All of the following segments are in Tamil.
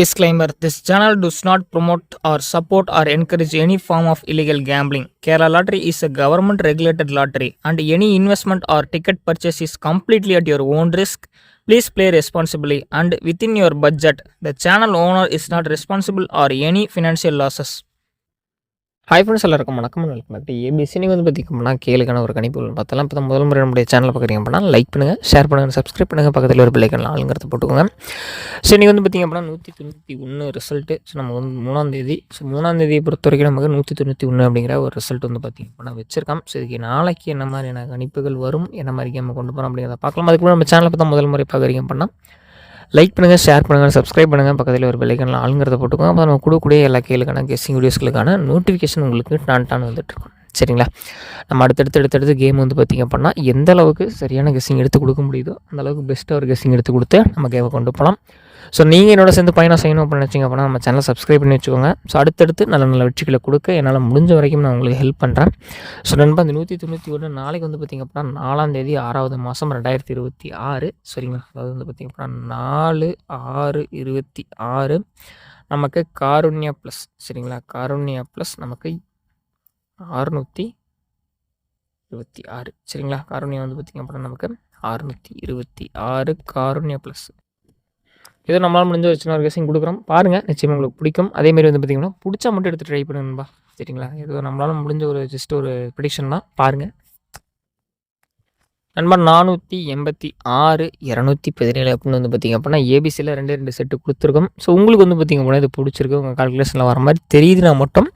Disclaimer: This channel does not promote or support or encourage any form of illegal gambling. Kerala Lottery is a government regulated lottery and any investment or ticket purchase is completely at your own risk. Please play responsibly and within your budget. The channel owner is not responsible for any financial losses. Hi friends எல்லாருக்கும் வணக்கம். ஏபிசி நீங்கள் பார்த்திங்கன்னா கேளுக்கான ஒரு கணிப்பு பார்த்தலாம். இப்போ முதல் முறை நம்முடைய சேனலில் பார்க்குறீங்க அப்படின்னா லைக் பண்ணுங்கள், ஷேர் பண்ணுங்கள், சப்ஸ்கிரைப் பண்ணுங்கள், பக்கத்தில் ஒரு பெல்லைக்கன் ஆளுங்கிறத போட்டுக்கோங்க. ஸோ இன்றைக்கி பார்த்திங்க அப்படின்னா 191 ரிசல்ட்டு. ஸோ நம்ம 3ஆம் தேதி. ஸோ 3ஆம் தேதியை பொறுத்த வரைக்கும் நமக்கு 191 அப்படிங்கிற ஒரு ரிசல்ட் பார்த்திங்க அப்படின்னா வச்சிருக்கோம். ஸோ இதுக்கு நாளைக்கு என்ன மாதிரியான கணிப்புகள் வரும், என்ன மாதிரி நம்ம கொண்டு போகிறோம் அப்படிங்கிறத பார்க்கலாம். அதுக்கு நம்ம சேனலை பார்த்தா முதல் முறை பார்க்குறீங்க அப்படின்னா லைக் பண்ணுங்கள், ஷேர் பண்ணுங்கள், சப்ஸ்கிரைப் பண்ணுங்கள், பக்கத்தில் ஒரு பெல்லைக்கனில் ஆளுங்கிறத போட்டுக்கோங்க. அப்போ நம்ம கொடுக்கக்கூடிய எல்லா கேளுக்கான கெஸ்ஸிங் வீடியோஸ்களுக்கான நோட்டிஃபிகேஷன் உங்களுக்கு டான் வந்துட்டுருக்கும். சரிங்களா? நம்ம அடுத்தடுத்து கேம் பார்த்திங்க அப்படின்னா எந்த அளவுக்கு சரியான கெஸ்ஸிங் எடுத்து கொடுக்க முடியுதோ அந்த அளவுக்கு பெஸ்ட்டாக ஒரு கெஸ்ஸிங் எடுத்து கொடுத்து நம்ம கேமை கொண்டு போகலாம். ஸோ நீங்கள் என்னோட சேர்ந்து பயணம் செய்யணும் அப்படின்னு நினச்சிங்க அப்படின்னா நம்ம சேனலை சப்ஸ்கிரைப் பண்ணி வச்சுக்கோங்க. ஸோ அடுத்தடுத்து நல்ல வெற்றிகளை கொடுக்க என்னால் முடிஞ்ச வரைக்கும் நான் உங்களுக்கு ஹெல்ப் பண்ணுறேன். ஸோ நண்பா, அந்த 191 நாளைக்கு பார்த்திங்க அப்படின்னா 4ஆம் தேதி 6வது மாதம் 2026. சரிங்களா? அதாவது பார்த்திங்க அப்படின்னா 4/6/26 நமக்கு காருண்யா ப்ளஸ். சரிங்களா? காருண்யா ப்ளஸ் நமக்கு 626. சரிங்களா? காருண்யா பார்த்திங்க அப்படின்னா நமக்கு 626 காருண்யா ப்ளஸ். ஏதோ நம்மளால் முடிஞ்ச ஒரு சின்ன ஒரு கெஸ்ஸிங் கொடுக்குறோம். பாருங்கள், நிச்சயமாக உங்களுக்கு பிடிக்கும். அதேமாரி பார்த்திங்கன்னா பிடிச்சா மட்டும் எடுத்து ட்ரை பண்ணுங்கப்பா. சரிங்களா? ஏதோ நம்மளால் முடிஞ்ச ஒரு ஜஸ்ட் ஒரு ப்ரெடிக்ஷன் தான். பாருங்கள் நண்பர். 486 217 அப்படின்னு பார்த்திங்க அப்படின்னா ஏபிசியில் 2 செட்டு கொடுத்துருக்கோம். ஸோ உங்களுக்கு பார்த்திங்க அப்படின்னா இது பிடிச்சிருக்கு, உங்கள் கால்குலேஷனில் வர மாதிரி தெரியுதுன்னா மட்டும்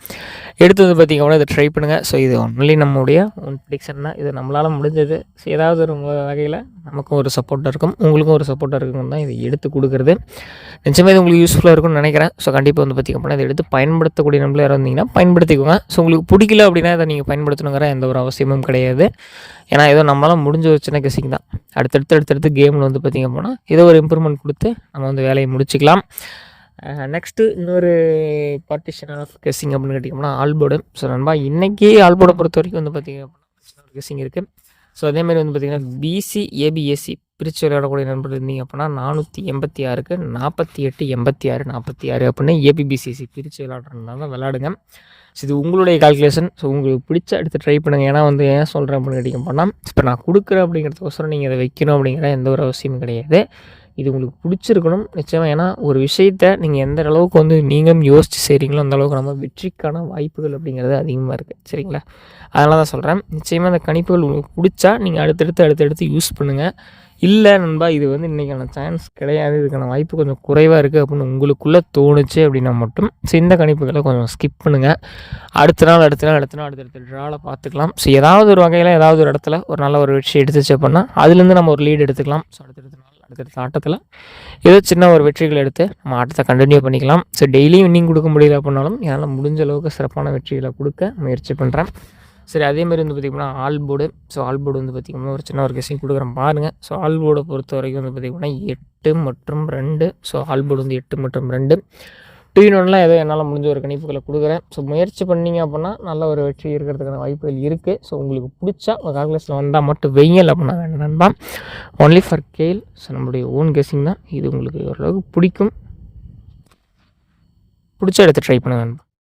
எடுத்து பார்த்திங்க அப்படின்னா இதை ட்ரை பண்ணுங்கள். ஸோ இது ஒன்லி நம்மளுடைய ப்ரெடிக்ஷன் தான். இது நம்மளால் முடிஞ்சது. ஸோ ஏதாவது ஒரு வகையில் நமக்கும் ஒரு சப்போர்ட்டாக இருக்கும், உங்களுக்கும் ஒரு சப்போர்ட்டாக இருக்குன்னு தான் இதை எடுத்து கொடுக்குறது. நிச்சயமாக இது உங்களுக்கு யூஸ்ஃபுல்லாக இருக்கும்னு நினைக்கிறேன். ஸோ கண்டிப்பாக பார்த்திங்க அப்படின்னா இதை எடுத்து பயன்படுத்தக்கூடிய நம்மளே யாரும் இருந்தீங்கன்னா பயன்படுத்திக்கோங்க. ஸோ உங்களுக்கு பிடிக்கல அப்படின்னா இதை நீங்கள் பயன்படுத்தணுங்கிற எந்த ஒரு அவசியமும் கிடையாது. ஏன்னா ஏதோ நம்மளால் முடிஞ்ச ஒரு சின்ன கெஸ்ஸிங் தான். அடுத்தடுத்து கேமில் பார்த்திங்க அப்படின்னா ஏதோ ஒரு இம்ப்ரூவ்மெண்ட் கொடுத்து நம்ம வேலையை முடிச்சிக்கலாம். நெக்ஸ்ட்டு இன்னொரு பார்ட்டிஷன் ஆஃப் கெஸ்ஸிங் அப்படின்னு கேட்டிங்கன்னா ஆல்போர்டு. ஸோ நண்பா, இன்றைக்கி ஆல்போர்டை பொறுத்த வரைக்கும் பார்த்திங்க அப்படின்னா ஒரு கெஸ்ஸிங் இருக்குது. ஸோ அதேமாதிரி பார்த்திங்கன்னா பிசி ஏபிஎஸ்சி பிரித்து விளையாடக்கூடிய நண்பர் இருந்தீங்க அப்படின்னா 486க்கு 48 86 46 அப்படின்னு ஏபிபிசிசி பிரித்து விளையாடுறதுனால விளையாடுங்க. ஸோ இது உங்களுடைய கால்குலேஷன். ஸோ உங்களுக்கு பிடிச்ச எடுத்து ட்ரை பண்ணுங்கள். ஏன்னா ஏன் சொல்கிறேன் அப்படின்னு கேட்டிங்க பண்ணால் இப்போ நான் கொடுக்குறேன் அப்படிங்கிறதுக்கோசரம் நீங்கள் அதை வைக்கணும் அப்படிங்கிற எந்த ஒரு அவசியமும் கிடையாது. இது உங்களுக்கு பிடிச்சிருக்கணும் நிச்சயமாக. ஏன்னா ஒரு விஷயத்தை நீங்கள் எந்த அளவுக்கு நீங்களும் யோசித்து செய்கிறீங்களோ அந்த அளவுக்கு நம்ம வெற்றிக்கான வாய்ப்புகள் அப்படிங்கிறது அதிகமாக இருக்குது. சரிங்களா? அதனால தான் சொல்கிறேன். நிச்சயமாக அந்த கணிப்புகள் உங்களுக்கு பிடிச்சா நீங்கள் அடுத்தடுத்து யூஸ் பண்ணுங்கள். இல்லை நண்பா, இது இன்றைக்கான சான்ஸ் கிடையாது, இதுக்கான வாய்ப்பு கொஞ்சம் குறைவாக இருக்குது அப்படின்னு உங்களுக்குள்ளே தோணுச்சு அப்படின்னா மட்டும் ஸோ இந்த கணிப்புகளை கொஞ்சம் ஸ்கிப் பண்ணுங்கள். அடுத்த நாள் அடுத்தடுத்த ட்ராவில் பார்த்துக்கலாம். ஸோ ஏதாவது ஒரு வகையில் ஏதாவது ஒரு இடத்துல ஒரு நல்ல ஒரு வெற்றி எடுத்துச்சு அப்படின்னா அதுலேருந்து நம்ம ஒரு லீடு எடுத்துக்கலாம். ஸோ அடுத்தடுத்த ஆட்டத்தில் ஏதோ சின்ன ஒரு வெற்றிகள் எடுத்து நம்ம ஆட்டத்தை கண்டினியூ பண்ணிக்கலாம். ஸோ டெய்லியும் இன்னிங் கொடுக்க முடியல அப்படின்னாலும் என்னால் முடிஞ்ச அளவுக்கு சிறப்பான வெற்றிகளை கொடுக்க முயற்சி பண்ணுறேன். சரி, அதேமாதிரி பார்த்திங்கன்னா ஆல்போர்டு. ஸோ ஆல்போர்டு பார்த்திங்கன்னா ஒரு சின்ன ஒரு கெஸ்ஸிங் கொடுக்குறேன் பாருங்கள். ஸோ ஆல்போர்டை பொறுத்த வரைக்கும் பார்த்திங்கன்னா 8 மற்றும் 2. ஸோ ஆல்போர்டு 8 மற்றும் 2 2-1 ஏதோ என்னால் முடிஞ்ச ஒரு கணிப்புகளை கொடுக்குறேன். ஸோ முயற்சி பண்ணிங்க அப்படின்னா நல்ல ஒரு வெற்றி இருக்கிறதுக்கான வாய்ப்புகள் இருக்குது. ஸோ உங்களுக்கு பிடிச்சா உங்கள் கால்குலேஷனில் வந்தால் மட்டும் வெயில் அப்படின்னா வேண்டாம் நண்பா. ஒன்லி ஃபார் கேல். ஸோ நம்மளுடைய ஓன் கெஸ்ஸிங் தான். இது உங்களுக்கு ஓரளவுக்கு பிடிக்கும். பிடிச்சா எடுத்து ட்ரை பண்ணுங்க நண்பா.